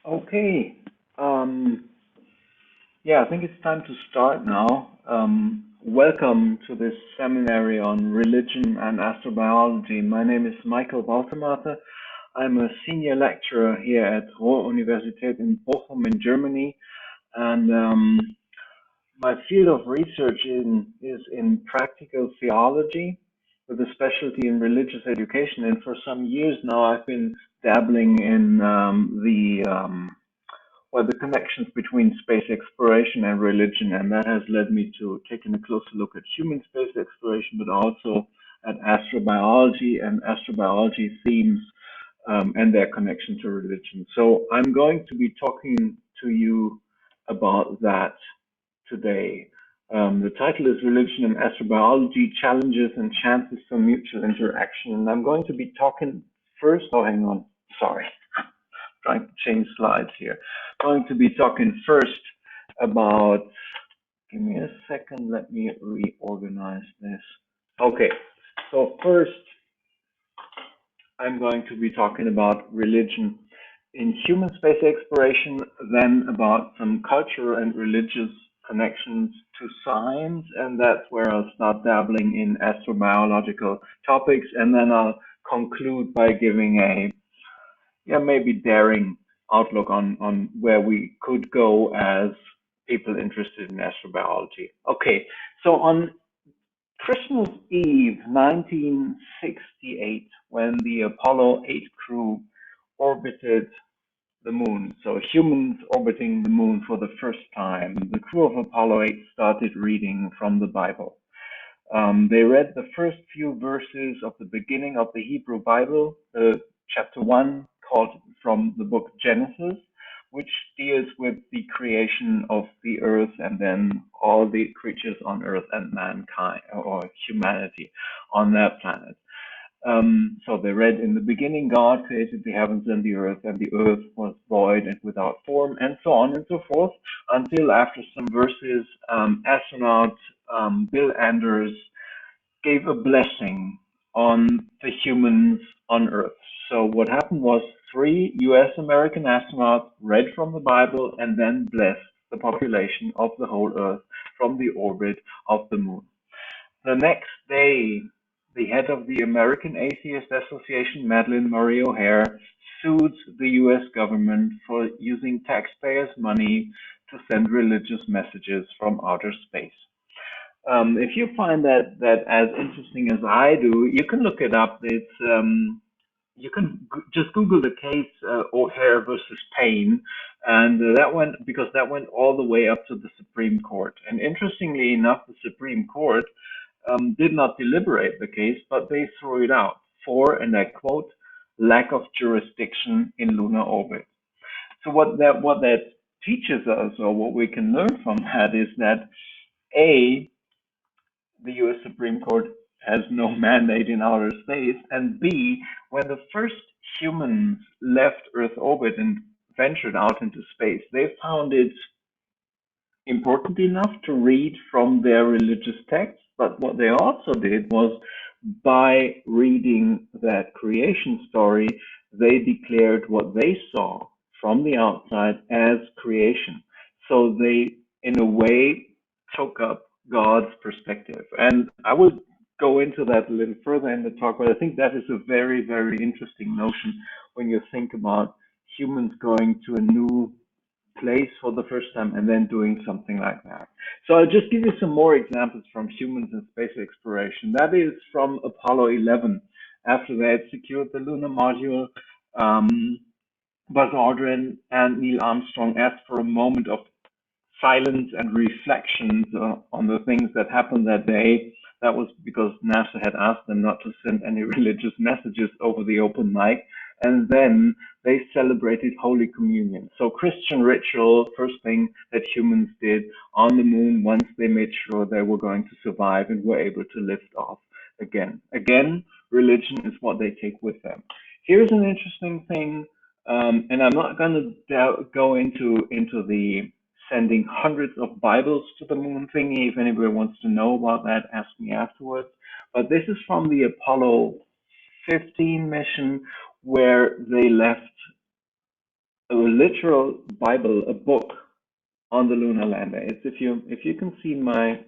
Okay. Um, yeah, I think it's time to start now. Welcome to this seminary on religion and astrobiology. My name is Michael Waltemathe. I'm a senior lecturer here at Ruhr-Universität in Bochum in Germany, and my field of research is in practical theology with a specialty in religious education. And for some years now, I've been dabbling in the connections between space exploration and religion, and that has led me to taking a closer look at human space exploration, but also at astrobiology and astrobiology themes and their connection to religion. So I'm going to be talking to you about that today. The title is Religion and Astrobiology, Challenges and Chances for Mutual Interaction. And I'm going to be talking first, oh, hang on, sorry, trying to change slides here. I'm going to be talking first about, give me a second, let me reorganize this. Okay, so first, I'm going to be talking about religion in human space exploration, then about some cultural and religious connections to science, and that's where I'll start dabbling in astrobiological topics, and then I'll conclude by giving a maybe daring outlook on where we could go as people interested in astrobiology. Okay, so on Christmas Eve 1968, when the Apollo 8 crew orbited the moon, so humans orbiting the moon for the first time, the crew of Apollo 8 started reading from the Bible. They read the first few verses of the beginning of the Hebrew Bible, chapter 1, called from the book Genesis, which deals with the creation of the earth and then all the creatures on earth and mankind or humanity on that planet. So they read, in the beginning God created the heavens and the earth was void and without form, and so on and so forth, until after some verses, astronaut Bill Anders gave a blessing on the humans on Earth. So what happened was 3 US American astronauts read from the Bible and then blessed the population of the whole Earth from the orbit of the moon. The next day, the head of the American Atheist Association, Madeleine Murray O'Hair, sued the US government for using taxpayers' money to send religious messages from outer space. If you find that as interesting as I do, you can look it up. It's you can just Google the case O'Hare versus Payne, and that went all the way up to the Supreme Court. And interestingly enough, the Supreme Court did not deliberate the case, but they threw it out for, and I quote, lack of jurisdiction in lunar orbit. So what that teaches us, or what we can learn from that, is that the US Supreme Court has no mandate in outer space, and B, when the first humans left Earth orbit and ventured out into space, they found it important enough to read from their religious texts, but what they also did was, by reading that creation story, they declared what they saw from the outside as creation. So they, in a way, took up God's perspective. And I will go into that a little further in the talk, but I think that is a very, very interesting notion when you think about humans going to a new place for the first time and then doing something like that. So I'll just give you some more examples from humans in space exploration. That is from Apollo 11. After they had secured the lunar module, Buzz Aldrin and Neil Armstrong asked for a moment of silence and reflections on the things that happened that day. That was because NASA had asked them not to send any religious messages over the open mic. And then they celebrated Holy Communion. So Christian ritual, first thing that humans did on the moon once they made sure they were going to survive and were able to lift off again. Again, religion is what they take with them. Here's an interesting thing, and I'm not going to go into the sending hundreds of Bibles to the moon thingy. If anybody wants to know about that, ask me afterwards. But this is from the Apollo 15 mission, where they left a literal Bible, a book on the lunar lander. It's if you can see my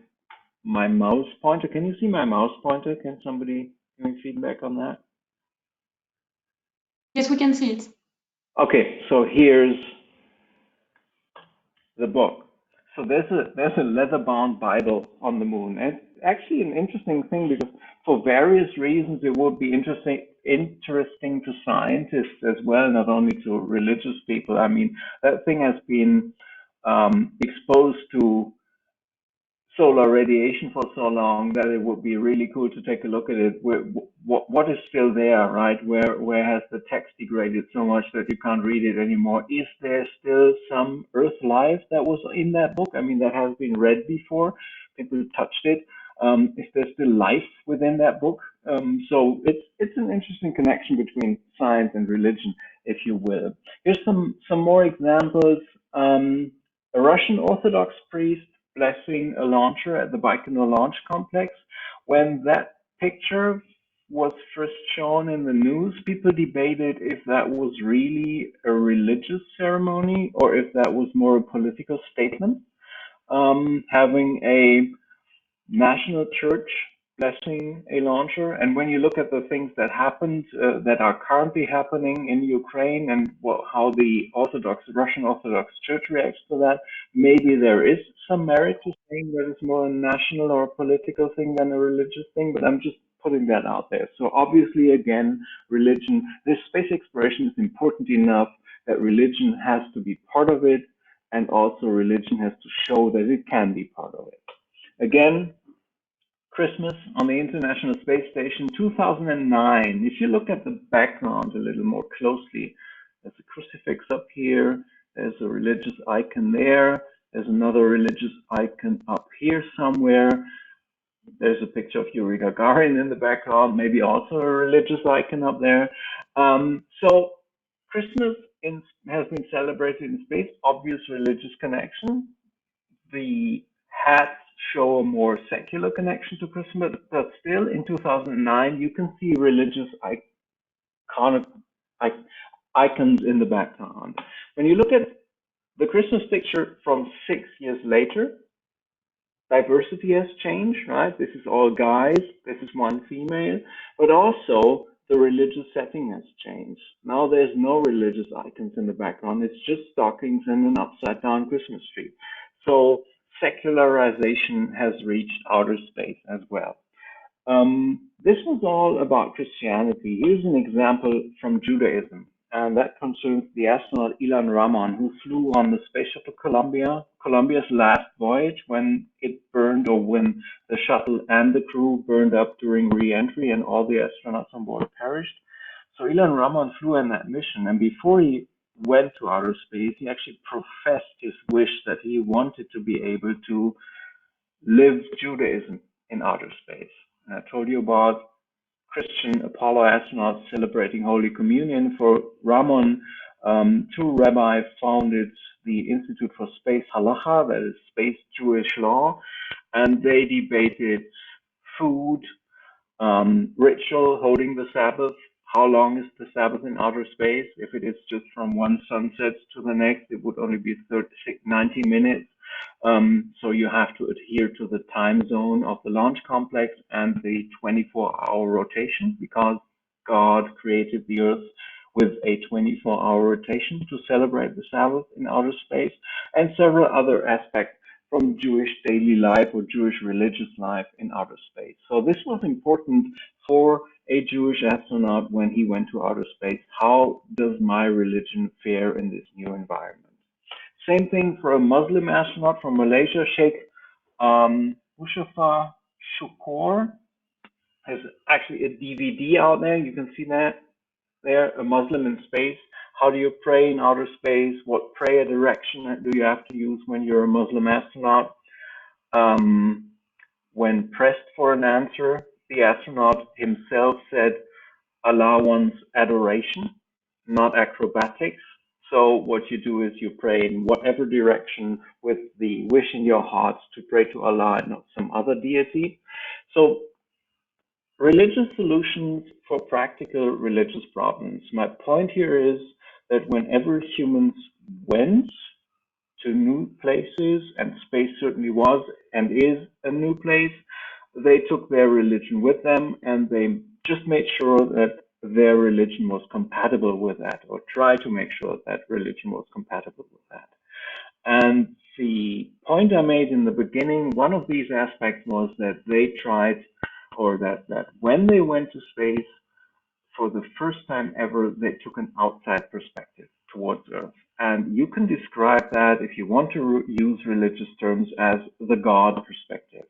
mouse pointer. Can you see my mouse pointer? Can somebody give me feedback on that? Yes, we can see it. Okay, so here's the book. So there's a leather-bound Bible on the moon. And it's actually an interesting thing because for various reasons it would be interesting to scientists as well, not only to religious people. I mean, that thing has been exposed to solar radiation for so long that it would be really cool to take a look at it. What is still there, right? Where has the text degraded so much that you can't read it anymore? Is there still some Earth life that was in that book? I mean, that has been read before. People touched it. Is there still life within that book? So it's an interesting connection between science and religion, if you will. Here's some more examples. A Russian Orthodox priest blessing a launcher at the Baikonur Launch Complex. When that picture was first shown in the news, people debated if that was really a religious ceremony or if that was more a political statement. Having a national church blessing a launcher. And when you look at the things that happened, that are currently happening in Ukraine and how the Russian Orthodox Church reacts to that, maybe there is some merit to saying that it's more a national or a political thing than a religious thing, but I'm just putting that out there. So obviously, again, religion, this space exploration is important enough that religion has to be part of it, and also religion has to show that it can be part of it. Again, Christmas on the International Space Station, 2009. If you look at the background a little more closely, there's a crucifix up here, there's a religious icon there, there's another religious icon up here somewhere. There's a picture of Yuri Gagarin in the background, maybe also a religious icon up there. So Christmas has been celebrated in space, obvious religious connection. The hats show a more secular connection to Christmas, but still in 2009, you can see religious icons in the background. When you look at the Christmas picture from 6 years later, diversity has changed, right? This is all guys, this is one female, but also the religious setting has changed. Now there's no religious icons in the background, it's just stockings and an upside down Christmas tree. So secularization has reached outer space as well. This was all about Christianity. Here's an example from Judaism, and that concerns the astronaut Ilan Ramon, who flew on the Space Shuttle Columbia's last voyage when it burned, or when the shuttle and the crew burned up during re-entry and all the astronauts on board perished. So Ilan Ramon flew on that mission, and before he went to outer space, he actually professed his wish that he wanted to be able to live Judaism in outer space. And I told you about Christian Apollo astronauts celebrating Holy Communion. For Ramon, two rabbis founded the Institute for Space Halacha, that is space Jewish law, and they debated food, ritual, holding the Sabbath. How long is the Sabbath in outer space? If it is just from one sunset to the next, it would only be 90 minutes. So you have to adhere to the time zone of the launch complex and the 24-hour rotation, because God created the Earth with a 24-hour rotation to celebrate the Sabbath in outer space, and several other aspects from Jewish daily life or Jewish religious life in outer space. So this was important for a Jewish astronaut when he went to outer space. How does my religion fare in this new environment? Same thing for a Muslim astronaut from Malaysia, Sheikh Mustafa Shukor. There's actually a DVD out there. You can see that there, a Muslim in space. How do you pray in outer space? What prayer direction do you have to use when you're a Muslim astronaut? When pressed for an answer, the astronaut himself said, Allah wants adoration, not acrobatics. So what you do is you pray in whatever direction with the wish in your heart to pray to Allah and not some other deity. So religious solutions for practical religious problems. My point here is that whenever humans went to new places, and space certainly was and is a new place, they took their religion with them, and they just made sure that their religion was compatible with that, or try to make sure that religion was compatible with that. And the point I made in the beginning, one of these aspects was that they tried, or that when they went to space, for the first time ever, they took an outside perspective towards Earth. And you can describe that, if you want to use religious terms, as the God perspective.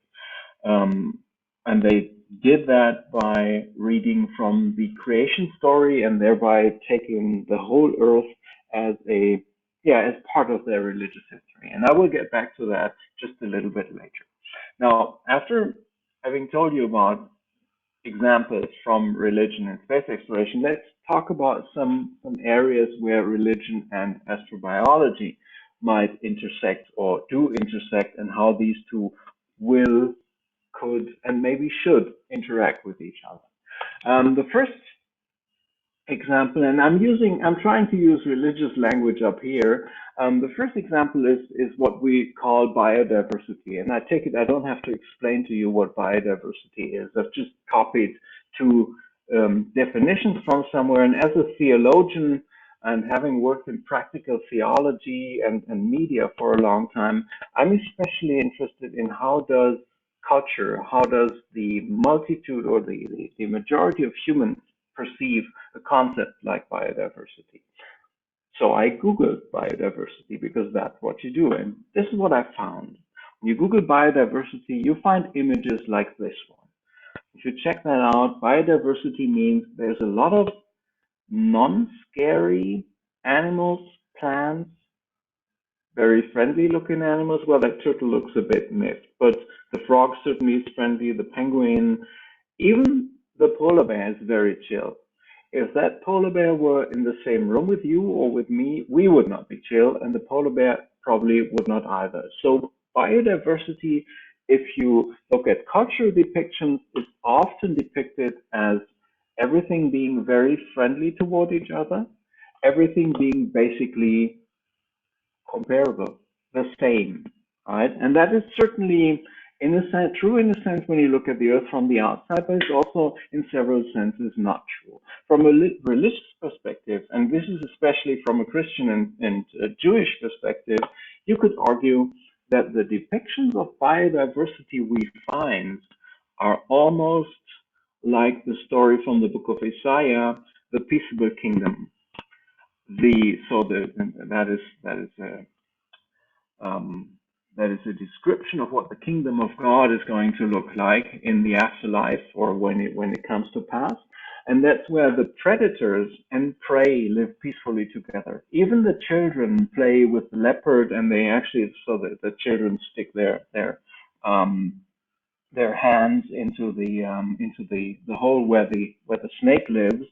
And they did that by reading from the creation story, and thereby taking the whole Earth as as part of their religious history. And I will get back to that just a little bit later. Now, after having told you about examples from religion and space exploration, let's talk about some areas where religion and astrobiology might intersect, or do intersect, and how these two will, could, and maybe should interact with each other. The first example, and I'm trying to use religious language up here. The first example is what we call biodiversity, and I take it I don't have to explain to you what biodiversity is. I've just copied two definitions from somewhere, and as a theologian and having worked in practical theology and media for a long time, I'm especially interested in how does culture, how does the multitude, or the majority of humans perceive a concept like biodiversity. So I Googled biodiversity, because that's what you do. And this is what I found. When you Google biodiversity, you find images like this one. If you check that out, biodiversity means there's a lot of non-scary animals, plants, very friendly looking animals. Well, that turtle looks a bit miffed, but the frog certainly is friendly, the penguin, even the polar bear is very chill. If that polar bear were in the same room with you or with me, we would not be chill, and the polar bear probably would not either. So biodiversity, if you look at cultural depictions, is often depicted as everything being very friendly toward each other, everything being basically comparable, the same, right? And that is certainly true in a sense when you look at the Earth from the outside, but it's also in several senses not true. From a religious perspective, and this is especially from a Christian and a Jewish perspective, you could argue that the depictions of biodiversity we find are almost like the story from the book of Isaiah, the peaceable kingdom. That is a description of what the kingdom of God is going to look like in the afterlife, or when it comes to pass. And that's where the predators and prey live peacefully together. Even the children play with the leopard, and they actually, so that the children stick their hands into the hole where the snake lives.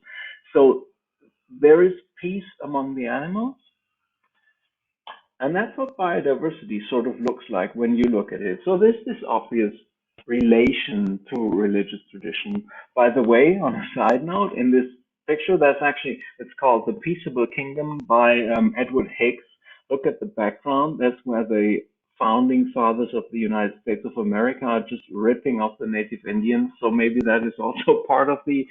So there is peace among the animals. And that's what biodiversity sort of looks like when you look at it. So there's this obvious relation to religious tradition. By the way, on a side note, in this picture, it's called The Peaceable Kingdom by Edward Hicks. Look at the background. That's where the founding fathers of the United States of America are just ripping off the native Indians. So maybe that is also part of the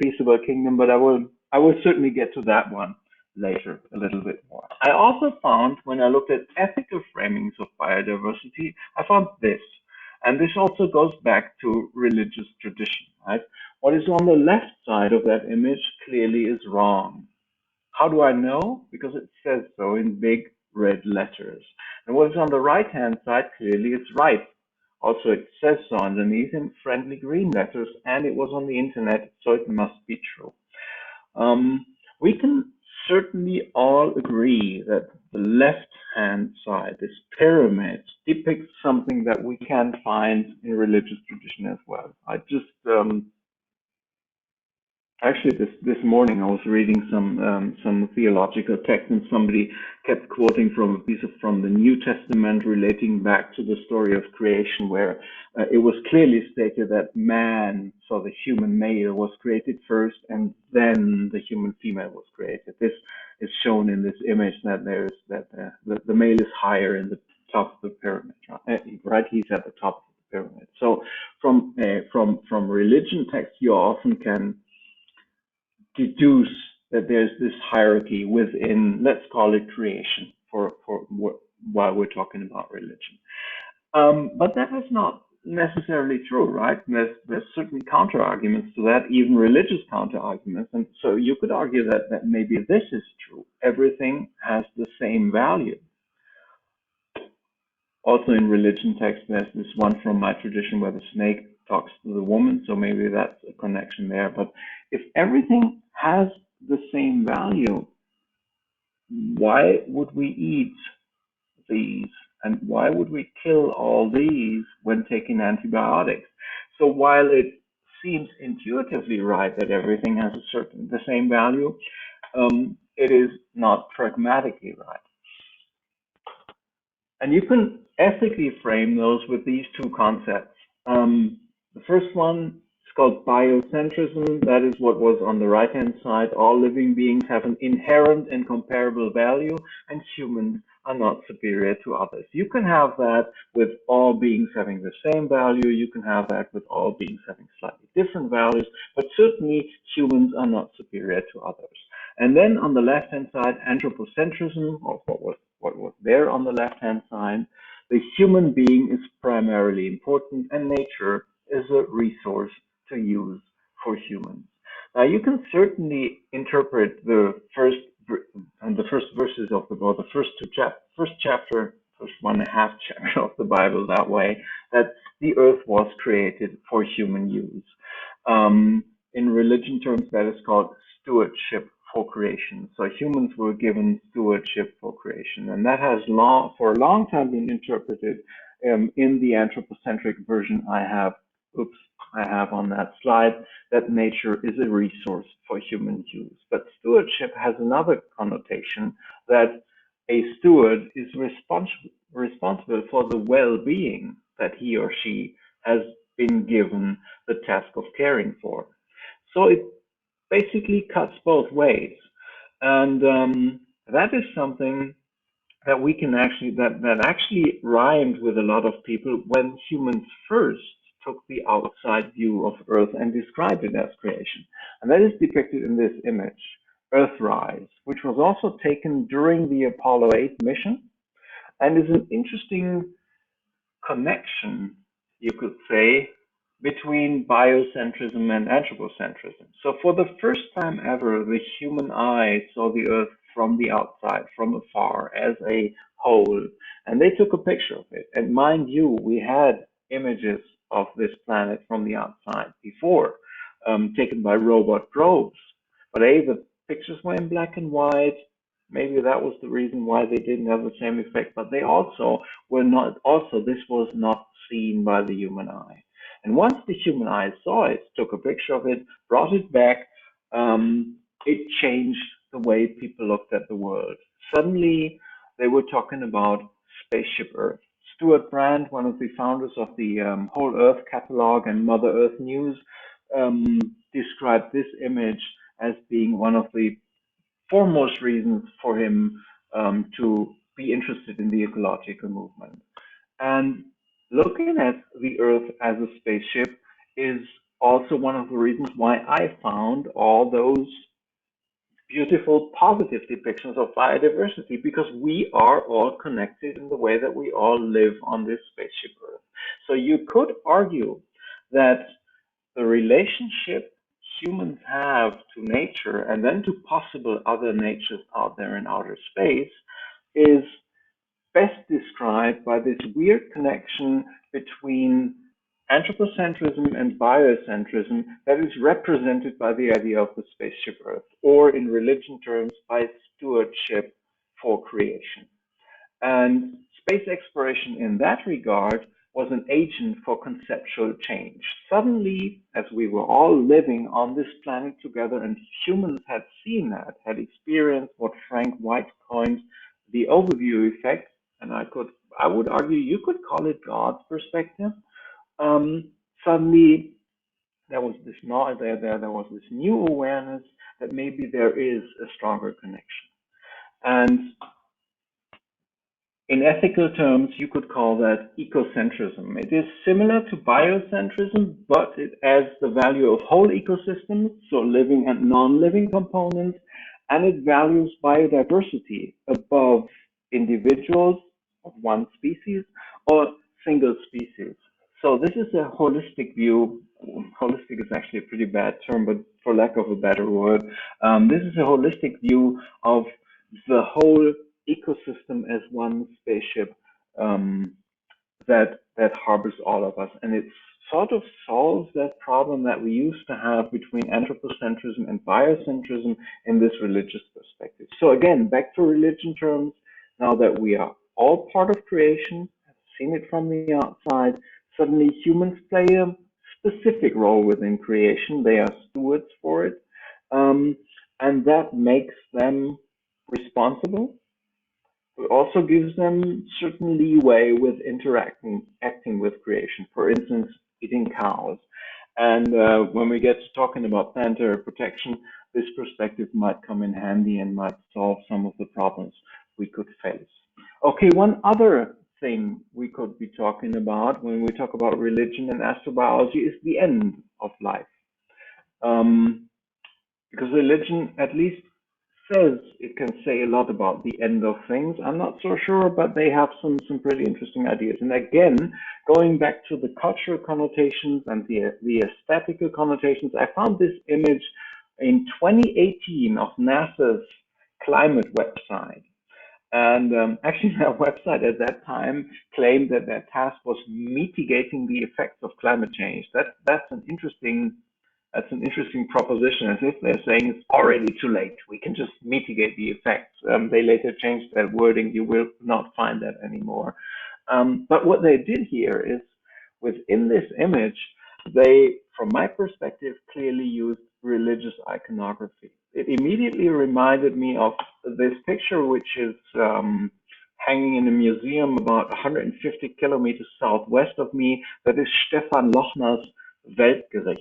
Peaceable Kingdom, but I will certainly get to that one later a little bit more. I also found, when I looked at ethical framings of biodiversity, I found this. And this also goes back to religious tradition, right? What is on the left side of that image clearly is wrong. How do I know? Because it says so in big red letters. And what is on the right-hand side clearly is right. Also, it says so underneath in friendly green letters, and it was on the internet, so it must be true. We can certainly all agree that the left-hand side, this pyramid, depicts something that we can find in religious tradition as well. I just Actually, this morning I was reading some theological text, and somebody kept quoting from a piece from the New Testament relating back to the story of creation, where it was clearly stated that man, so the human male, was created first, and then the human female was created. This is shown in this image that the male is higher in the top of the pyramid, right? He's at the top of the pyramid. So from religion text, you often can deduce that there's this hierarchy within, let's call it creation, while we're talking about religion. But that is not necessarily true, right? There's certainly counter arguments to that, even religious counter arguments. And so you could argue that maybe this is true. Everything has the same value. Also in religion text, there's this one from my tradition where the snake talks to the woman, so maybe that's a connection there. But if everything has the same value, why would we eat these? And why would we kill all these when taking antibiotics? So while it seems intuitively right that everything has the same value, it is not pragmatically right. And you can ethically frame those with these two concepts. The first one is called biocentrism. That is what was on the right-hand side. All living beings have an inherent and comparable value, and humans are not superior to others. You can have that with all beings having the same value. You can have that with all beings having slightly different values, but certainly humans are not superior to others. And then on the left-hand side, anthropocentrism, or what was there on the left-hand side, the human being is primarily important, and nature is a resource to use for humans. Now, you can certainly interpret the first verses of the Bible, the first one and a half chapter of the Bible that way, that the earth was created for human use. In religion terms, that is called stewardship for creation. So humans were given stewardship for creation, and that has for a long time been interpreted in the anthropocentric version I have on that slide, that nature is a resource for human use. But stewardship has another connotation, that a steward is responsible for the well-being that he or she has been given the task of caring for. So it basically cuts both ways. And that is something that we can that actually rhymed with a lot of people when humans first took the outside view of Earth and described it as creation. And that is depicted in this image, Earthrise, which was also taken during the Apollo 8 mission, and is an interesting connection, you could say, between biocentrism and anthropocentrism. So for the first time ever, the human eye saw the Earth from the outside, from afar, as a whole, and they took a picture of it. And mind you, we had images of this planet from the outside before, taken by robot probes. But the pictures were in black and white. Maybe that was the reason why they didn't have the same effect, but they also were not, this was not seen by the human eye. And once the human eye saw it, took a picture of it, brought it back, it changed the way people looked at the world. Suddenly, they were talking about Spaceship Earth. Stuart Brand, one of the founders of the Whole Earth Catalog and Mother Earth News, described this image as being one of the foremost reasons for him to be interested in the ecological movement. And looking at the Earth as a spaceship is also one of the reasons why I found all those beautiful, positive depictions of biodiversity, because we are all connected in the way that we all live on this spaceship Earth. So you could argue that the relationship humans have to nature and then to possible other natures out there in outer space is best described by this weird connection between anthropocentrism and biocentrism that is represented by the idea of the spaceship Earth, or in religion terms, by stewardship for creation. And space exploration in that regard was an agent for conceptual change. Suddenly, as we were all living on this planet together and humans had seen that, had experienced what Frank White coined the overview effect, and I would argue you could call it God's perspective. Suddenly there was this there was this new awareness that maybe there is a stronger connection. And in ethical terms, you could call that ecocentrism. It is similar to biocentrism, but it adds the value of whole ecosystems, so living and non-living components, and it values biodiversity above individuals of one species or single species. So this is a holistic view. Holistic is actually a pretty bad term, but for lack of a better word, this is a holistic view of the whole ecosystem as one spaceship that harbors all of us, and it sort of solves that problem that we used to have between anthropocentrism and biocentrism in this religious perspective. So again, back to religion terms. Now that we are all part of creation, have seen it from the outside, suddenly humans play a specific role within creation. They are stewards for it, and that makes them responsible. It also gives them certain leeway with acting with creation. For instance, eating cows. And when we get to talking about planetary protection, this perspective might come in handy and might solve some of the problems we could face. Okay, one other thing we could be talking about when we talk about religion and astrobiology is the end of life. Because religion, at least says it can say a lot about the end of things. I'm not so sure, but they have some pretty interesting ideas. And again, going back to the cultural connotations and the aesthetical connotations, I found this image in 2018 of NASA's climate website. And actually, their website at that time claimed that their task was mitigating the effects of climate change. That's an interesting proposition, as if they're saying it's already too late. We can just mitigate the effects. They later changed that wording. You will not find that anymore. But what they did here is, within this image, they, from my perspective, clearly used religious iconography. It immediately reminded me of this picture, which is hanging in a museum about 150 kilometers southwest of me. That is Stefan Lochner's Weltgericht.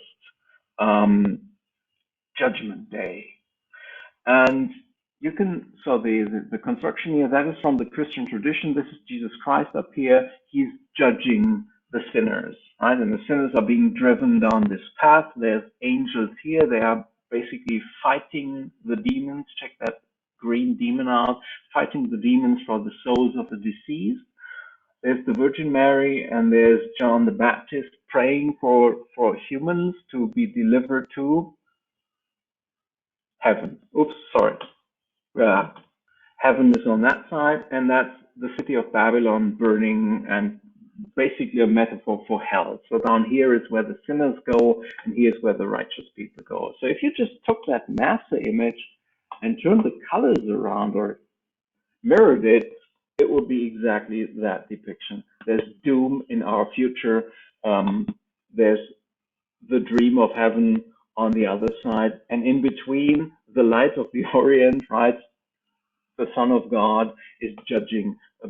Judgment Day. And you can, so the construction here, that is from the Christian tradition. This is Jesus Christ up here. He's judging the sinners, right? And the sinners are being driven down this path. There's angels here. They are basically fighting the demons. Check that green demon out, fighting the demons for the souls of the deceased. There's the Virgin Mary, and there's John the Baptist praying for humans to be delivered to heaven. Oops, sorry. Heaven is on that side, and that's the city of Babylon burning, and basically a metaphor for hell. So down here is where the sinners go, and here's where the righteous people go. So if you just took that NASA image and turned the colors around or mirrored it, it would be exactly that depiction. There's doom in our future. There's the dream of heaven on the other side, and in between, the light of the Orient, right? The Son of God is judging the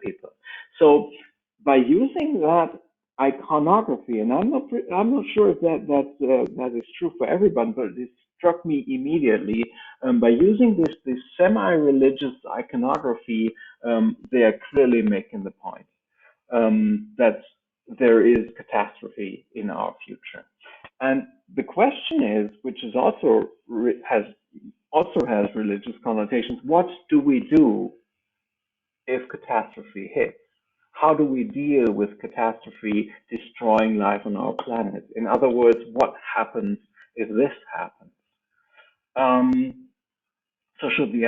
people. So by using that iconography, and I'm not sure if that is true for everyone, but it struck me immediately. By using this semi-religious iconography, they are clearly making the point that there is catastrophe in our future. And the question is, which is also has religious connotations, what do we do if catastrophe hits? How do we deal with catastrophe destroying life on our planet? In other words, what happens if this happens? So should the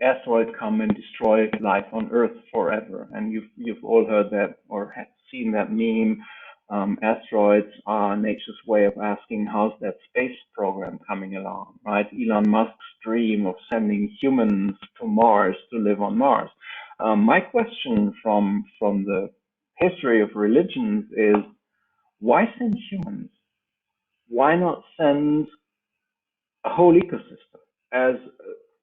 asteroid come and destroy life on Earth forever? And you've all heard that or have seen that meme. Asteroids are nature's way of asking, how's that space program coming along, right? Elon Musk's dream of sending humans to Mars to live on Mars. My question from the history of religions is, why send humans? Why not send a whole ecosystem, as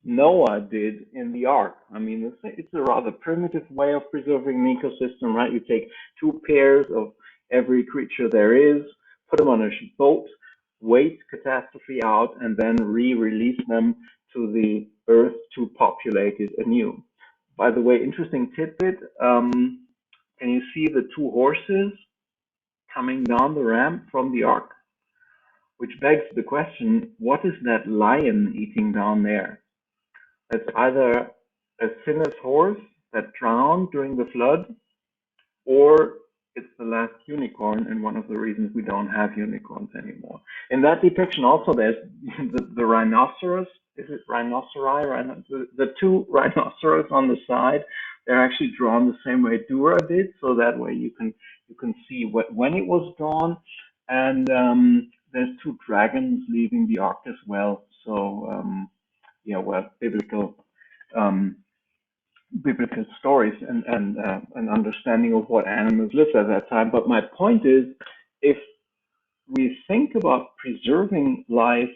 Noah did in the ark? I mean, it's a rather primitive way of preserving an ecosystem, right? You take two pairs of every creature there is, put them on a boat, wait catastrophe out, and then re-release them to the earth to populate it anew. By the way, interesting tidbit, can you see the two horses coming down the ramp from the ark? Which begs the question, what is that lion eating down there? It's either a sinner's horse that drowned during the flood, or it's the last unicorn, and one of the reasons we don't have unicorns anymore. In that depiction also there's the rhinoceros. Is it rhinoceri? The two rhinoceros on the side, they're actually drawn the same way Dura did, so that way you can see when it was drawn. And there's two dragons leaving the ark as well. So yeah, well, um, biblical stories and an understanding of what animals lived at that time. But my point is, if we think about preserving life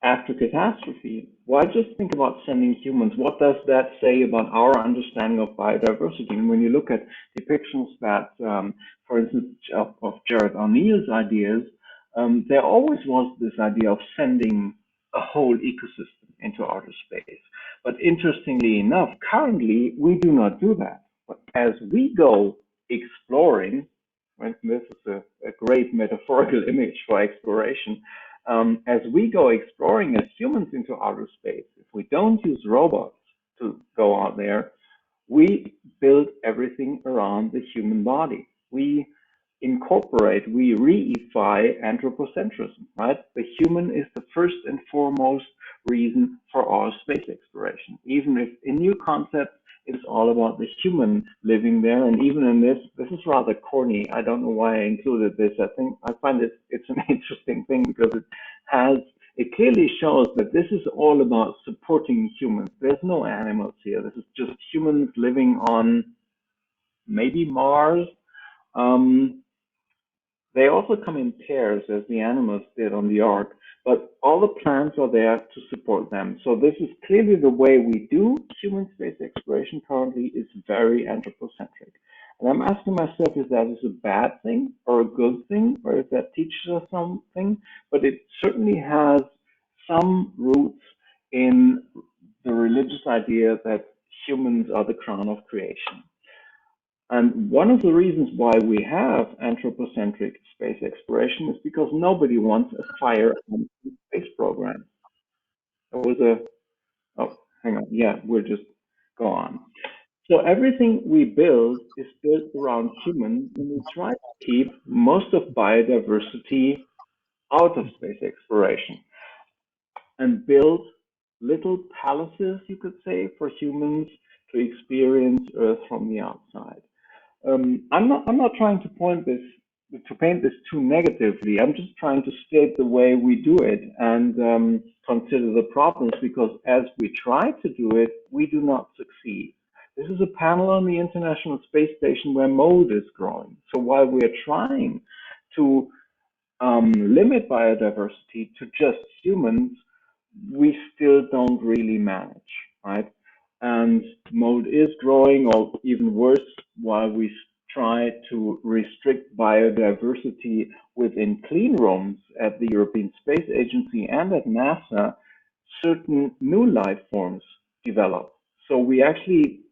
after catastrophe, why just think about sending humans? What does that say about our understanding of biodiversity? And when you look at depictions that, for instance, of Jared O'Neill's ideas, there always was this idea of sending a whole ecosystem into outer space. But interestingly enough, currently we do not do that. But as we go exploring, right, this is a great metaphorical image for exploration, as we go exploring as humans into outer space, if we don't use robots to go out there, we build everything around the human body. We reify anthropocentrism, right? The human is the first and foremost reason for our space exploration. Even if in new concepts, it's all about the human living there. And even in this is rather corny. I don't know why I included this. I find it's an interesting thing because it clearly shows that this is all about supporting humans. There's no animals here. This is just humans living on maybe Mars. They also come in pairs as the animals did on the ark, but all the plants are there to support them. So this is clearly the way we do human space exploration currently is very anthropocentric. And I'm asking myself, is that a bad thing or a good thing, or if that teaches us something? But it certainly has some roots in the religious idea that humans are the crown of creation. And one of the reasons why we have anthropocentric space exploration is because nobody wants a fire on the space program. There was oh, hang on. Yeah, we'll just go on. So everything we build is built around humans, and we try to keep most of biodiversity out of space exploration and build little palaces, you could say, for humans to experience Earth from the outside. I'm not trying to paint this too negatively. I'm just trying to state the way we do it and consider the problems, because as we try to do it, we do not succeed. This is a panel on the International Space Station where mold is growing. So while we are trying to limit biodiversity to just humans, we still don't really manage, right? And mold is growing, or even worse, while we try to restrict biodiversity within clean rooms at the European Space Agency and at NASA, certain new life forms develop. So we actually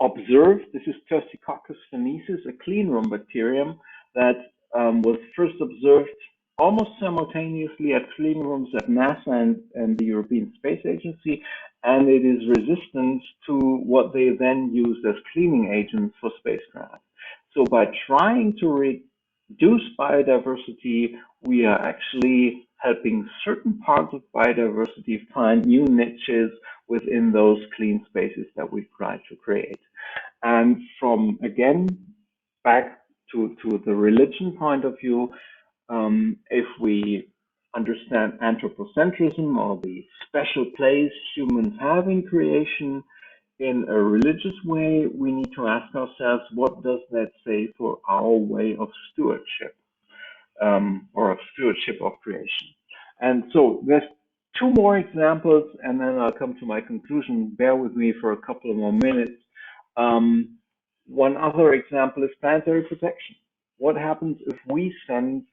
observed, this is Tersicoccus phoenicis, a clean room bacterium that was first observed almost simultaneously at clean rooms at NASA and the European Space Agency, and it is resistant to what they then used as cleaning agents for spacecraft. So by trying to reduce biodiversity, we are actually helping certain parts of biodiversity find new niches within those clean spaces that we try to create. And from, again, back to the religion point of view, if we understand anthropocentrism, or the special place humans have in creation, in a religious way, we need to ask ourselves, what does that say for our way of stewardship, or of stewardship of creation? And so there's two more examples, and then I'll come to my conclusion. Bear with me for a couple of more minutes. One other example is planetary protection. What happens if we send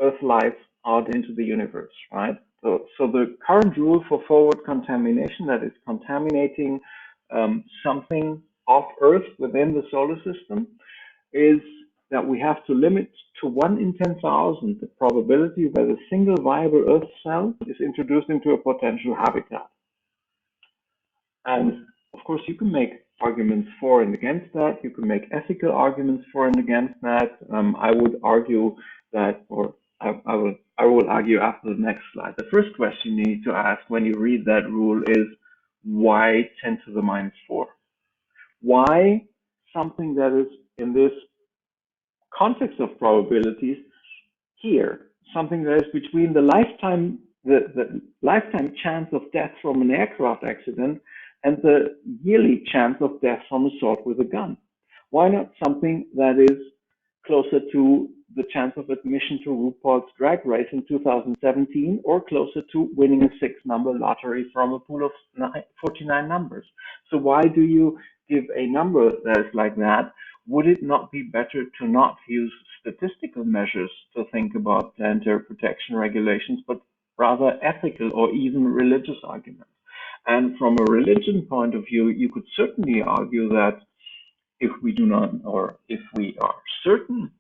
Earth life out into the universe, right? So the current rule for forward contamination, that is contaminating something off Earth within the solar system, is that we have to limit to 1 in 10,000 the probability that a single viable Earth cell is introduced into a potential habitat. And of course, you can make arguments for and against that. You can make ethical arguments for and against that. I would argue that, or I will argue after the next slide. The first question you need to ask when you read that rule is, why 10 to the minus 4? Why something that is in this context of probabilities here, something that is between the lifetime chance of death from an aircraft accident and the yearly chance of death from assault with a gun? Why not something that is closer to the chance of admission to RuPaul's Drag Race in 2017, or closer to winning a 6-number lottery from a pool of 49 numbers? So why do you give a number that is like that? Would it not be better to not use statistical measures to think about planetary protection regulations, but rather ethical or even religious arguments? And from a religion point of view, you could certainly argue that if we do not, or if we are certain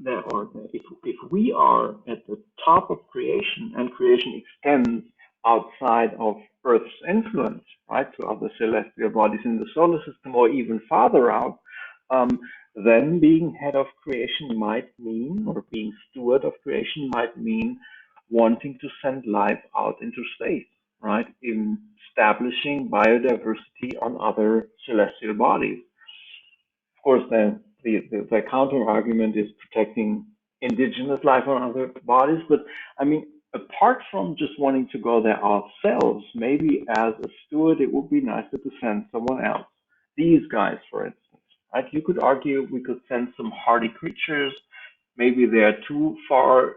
that, or if we are at the top of creation and creation extends outside of Earth's influence, right, to other celestial bodies in the solar system or even farther out, then being head of creation might mean, or being steward of creation might mean wanting to send life out into space, right, in establishing biodiversity on other celestial bodies. Of course, then the counter argument is protecting indigenous life on other bodies. But I mean, apart from just wanting to go there ourselves, maybe as a steward, it would be nicer to send someone else. These guys, for instance, right? You could argue we could send some hardy creatures. Maybe they are too far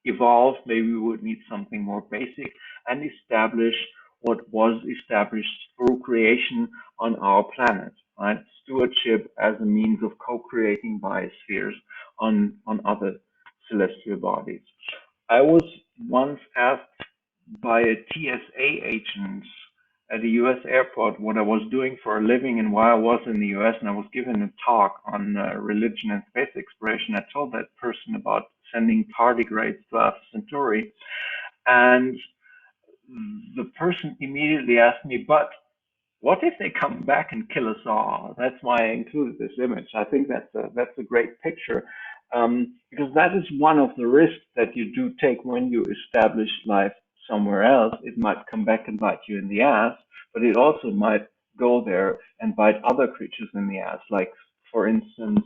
evolved. Maybe we would need something more basic, and establish what was established through creation on our planet, right? Stewardship as a means of co-creating biospheres on other celestial bodies. I was once asked by a TSA agent at a US airport what I was doing for a living and why I was in the US, and I was given a talk on religion and space exploration. I told that person about sending tardigrades to Alpha Centauri, and the person immediately asked me, but what if they come back and kill us all? That's why I included this image. I think that's a great picture, because that is one of the risks that you do take when you establish life somewhere else. It might come back and bite you in the ass, but it also might go there and bite other creatures in the ass, like, for instance,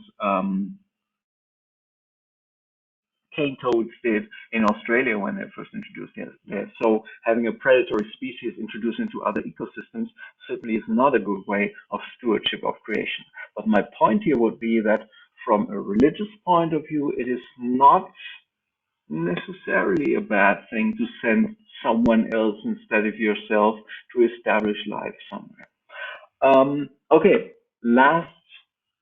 cane toads did in Australia when they first introduced it. So having a predatory species introduced into other ecosystems certainly is not a good way of stewardship of creation. But my point here would be that from a religious point of view, it is not necessarily a bad thing to send someone else instead of yourself to establish life somewhere. Okay, last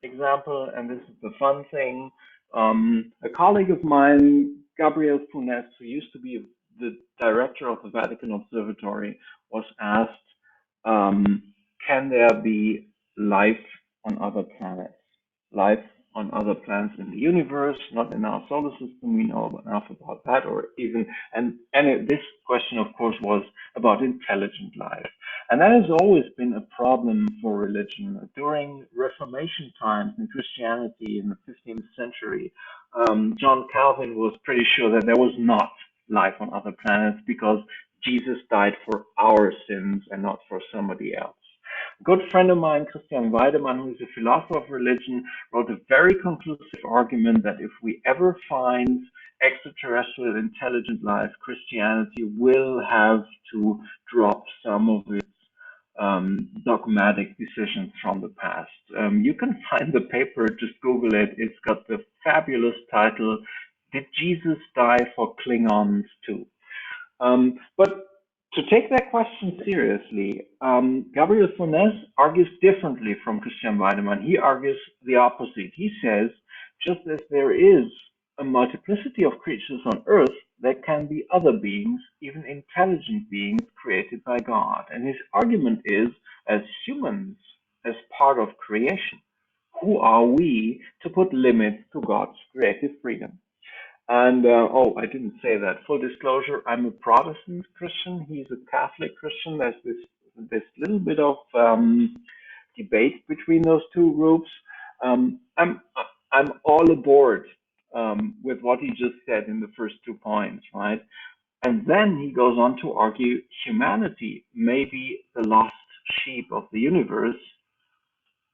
example, and this is the fun thing. A colleague of mine, Gabriel Funes, who used to be the director of the Vatican Observatory, was asked, can there be life on other planets? Life on other planets in the universe, not in our solar system. We know enough about that, or even, and this question, of course, was about intelligent life. And that has always been a problem for religion. During Reformation times in Christianity in the 15th century, John Calvin was pretty sure that there was not life on other planets because Jesus died for our sins and not for somebody else. A good friend of mine, Christian Weidemann, who is a philosopher of religion, wrote a very conclusive argument that if we ever find extraterrestrial intelligent life, Christianity will have to drop some of its dogmatic decisions from the past. You can find the paper, just Google it. It's got the fabulous title, Did Jesus Die for Klingons Too? But to take that question seriously, Gabriel Fornes argues differently from Christian Weidemann. He argues the opposite. He says, just as there is a multiplicity of creatures on Earth, there can be other beings, even intelligent beings, created by God. And his argument is, as humans, as part of creation, who are we to put limits to God's creative freedom? And oh, I didn't say that. Full disclosure, I'm a Protestant Christian. He's a Catholic Christian. There's this little bit of debate between those two groups. I'm all aboard with what he just said in the first 2 points, right? And then he goes on to argue humanity may be the lost sheep of the universe,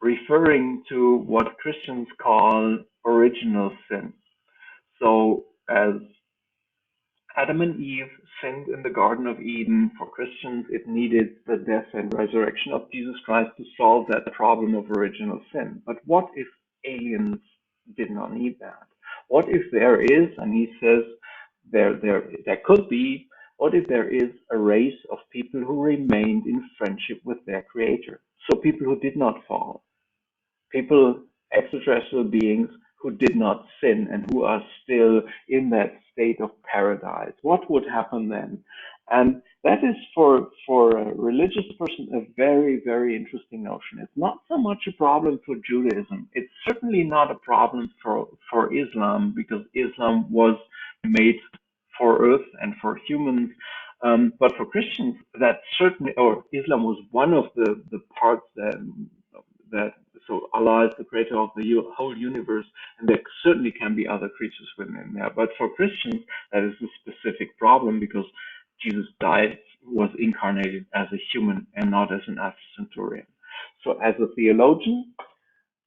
referring to what Christians call original sin. So as Adam and Eve sinned in the Garden of Eden, for Christians, it needed the death and resurrection of Jesus Christ to solve that problem of original sin. But what if aliens did not need that? What if there is, and he says there could be, what if there is a race of people who remained in friendship with their creator? So people who did not fall, people, extraterrestrial beings who did not sin and who are still in that state of paradise. What would happen then? And that is for a religious person a very, very interesting notion. It's not so much a problem for Judaism. It's certainly not a problem for Islam, because Islam was made for Earth and for humans. But for Christians, that certainly, or Islam was one of the parts that so Allah is the creator of the whole universe, and there certainly can be other creatures within there. But for Christians, that is a specific problem, because Jesus was incarnated as a human and not as an Centurion. So as a theologian,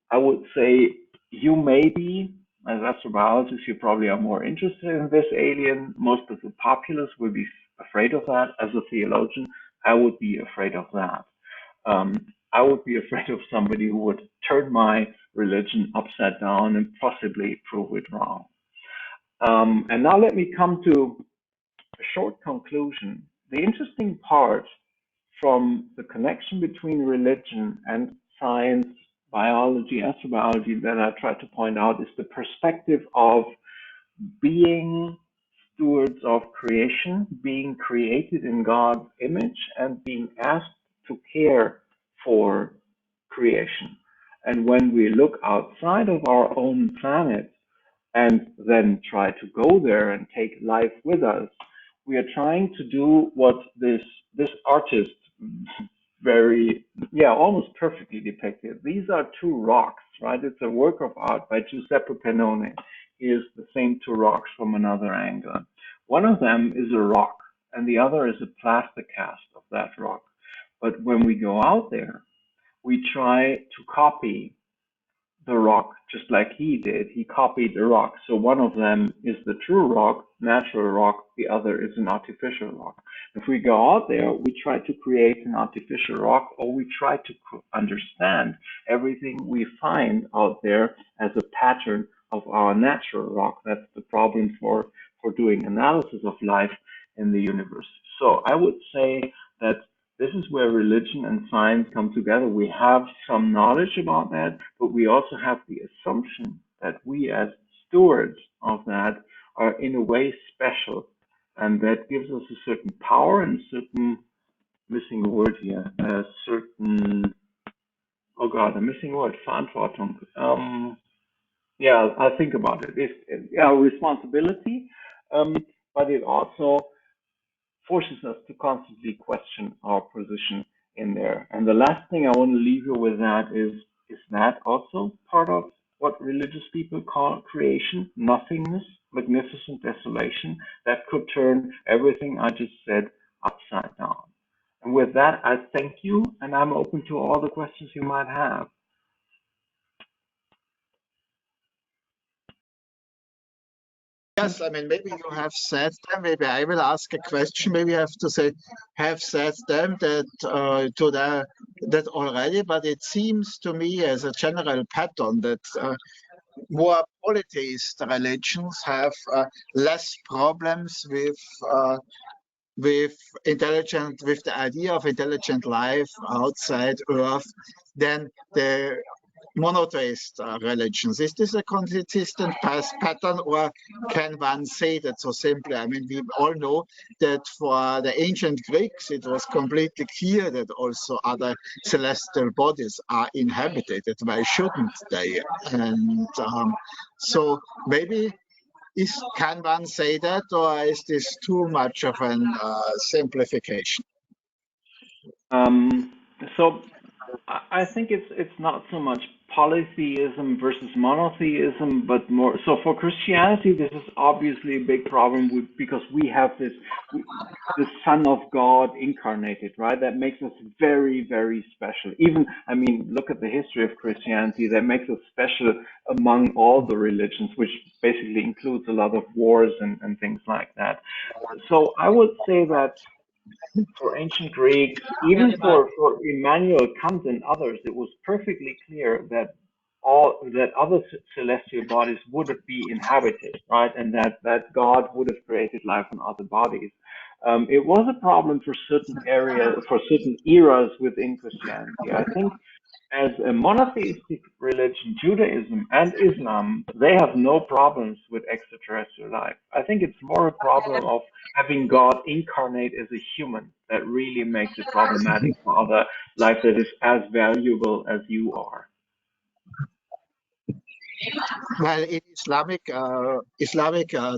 I would say you may be, as astrobiologists, you probably are more interested in this alien. Most of the populace will be afraid of that. As a theologian, I would be afraid of that. I would be afraid of somebody who would turn my religion upside down and possibly prove it wrong. And now let me come to a short conclusion. The interesting part from the connection between religion and science, biology, astrobiology that I try to point out is the perspective of being stewards of creation, being created in God's image, and being asked to care for creation. And when we look outside of our own planet and then try to go there and take life with us, we are trying to do what this artist almost perfectly depicted. These are two rocks, right? It's a work of art by Giuseppe Pennone. Here's the same two rocks from another angle. One of them is a rock, and the other is a plaster cast of that rock. But when we go out there, we try to copy the rock just like he did. He copied the rock. So one of them is the true rock, natural rock. The other is an artificial rock. If we go out there, we try to create an artificial rock, or we try to understand everything we find out there as a pattern of our natural rock. That's the problem for doing analysis of life in the universe. So I would say that this is where religion and science come together. We have some knowledge about that, but we also have the assumption that we as stewards of that are in a way special. And that gives us a certain power and certain, missing a word here, a certain, oh God, I'm missing a word, Verantwortung. I'll think about it. It's responsibility, but it also forces us to constantly question our position in there. And the last thing I want to leave you with that is that also part of what religious people call creation, nothingness, magnificent desolation, that could turn everything I just said upside down. And with that, I thank you, and I'm open to all the questions you might have. Yes, I mean, maybe you have said them. Maybe I will ask a question. Maybe you have to say, have said them that that already. But it seems to me as a general pattern that more polytheist religions have less problems with with the idea of intelligent life outside Earth than the monotheist religions. Is this a consistent pattern, or can one say that so simply? I mean, we all know that for the ancient Greeks, it was completely clear that also other celestial bodies are inhabited. Why shouldn't they? And so maybe can one say that, or is this too much of an simplification? So I think it's not so much polytheism versus monotheism, but more so for Christianity. This is obviously a big problem because we have the Son of God incarnated, right? That makes us very, very special. Even, I mean, look at the history of Christianity. That makes us special among all the religions, which basically includes a lot of wars and things like that. So I would say that for ancient Greeks, even for Immanuel Kant and others, it was perfectly clear that other celestial bodies would be inhabited, right, and that God would have created life on other bodies. It was a problem for certain areas, for certain eras within Christianity. I think as a monotheistic religion, Judaism and Islam, they have no problems with extraterrestrial life. I think it's more a problem of having God incarnate as a human that really makes it problematic for other life that is as valuable as you are. Well, in Islamic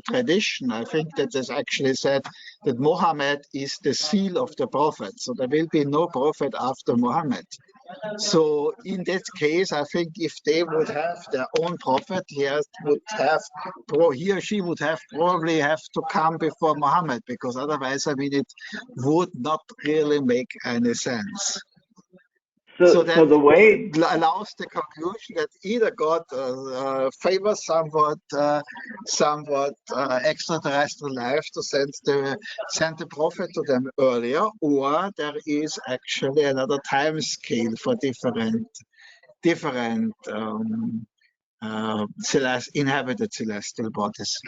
tradition, I think that is actually said that Muhammad is the seal of the prophet. So there will be no prophet after Muhammad. So in that case, I think if they would have their own prophet, he or she would have probably have to come before Muhammad, because otherwise, I mean, it would not really make any sense. So that the way allows the conclusion that either God favors somewhat extraterrestrial life to send the prophet to them earlier, or there is actually another time scale for different inhabited celestial bodies.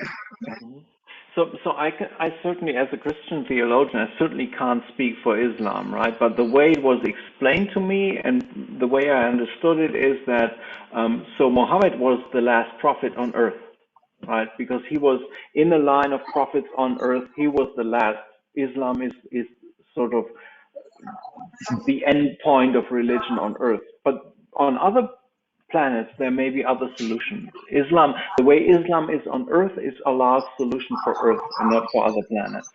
So I certainly, as a Christian theologian, I certainly can't speak for Islam, right? But the way it was explained to me and the way I understood it is that, so Muhammad was the last prophet on earth, right? Because he was in a line of prophets on earth. He was the last. Islam is sort of the end point of religion on earth. But on other planets, there may be other solutions. The way Islam is on Earth is a last solution for Earth and not for other planets.